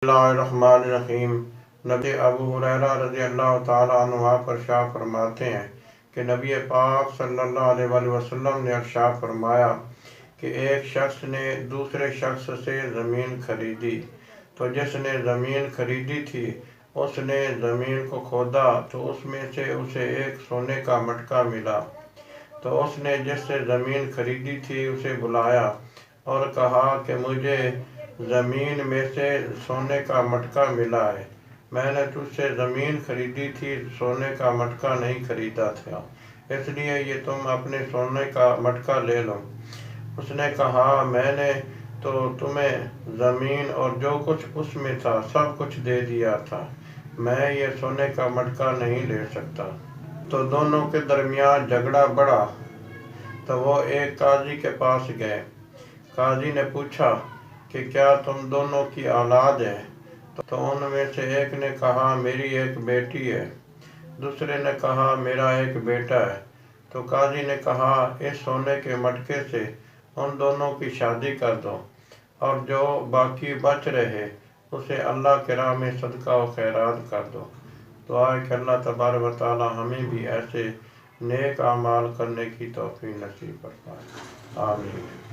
बिस्मिल्लाहिर्रहमानिर्रहीम। नबी अबू हुरैरा रज़ी अल्लाह ताला अन्हु पर इरशाद फरमाते हैं कि नबी पाक सल्लल्लाहु अलैहि वसल्लम ने इरशाद फरमाया कि एक शख्स ने दूसरे शख्स से ज़मीन खरीदी, तो जिसने ज़मीन खरीदी थी उसने ज़मीन को खोदा तो उसमें से उसे एक सोने का मटका मिला। तो उसने जिससे ज़मीन खरीदी थी उसे बुलाया और कहा कि मुझे ज़मीन में से सोने का मटका मिला है, मैंने तुझसे ज़मीन खरीदी थी, सोने का मटका नहीं खरीदा था, इसलिए ये तुम अपने सोने का मटका ले लो। उसने कहा मैंने तो तुम्हें ज़मीन और जो कुछ उसमें था सब कुछ दे दिया था, मैं ये सोने का मटका नहीं ले सकता। तो दोनों के दरमियान झगड़ा बढ़ा। तो वो एक काजी के पास गए। काजी ने पूछा कि क्या तुम दोनों की औलाद है? तो उनमें से एक ने कहा मेरी एक बेटी है, दूसरे ने कहा मेरा एक बेटा है। तो काजी ने कहा इस सोने के मटके से उन दोनों की शादी कर दो और जो बाकी बच रहे उसे अल्लाह के राह में सदका व खैरात कर दो। दुआ है कि अल्लाह तबारक व तआला हमें भी ऐसे नेक अमाल करने की तौफीक नसीब फरमाए। आमीन।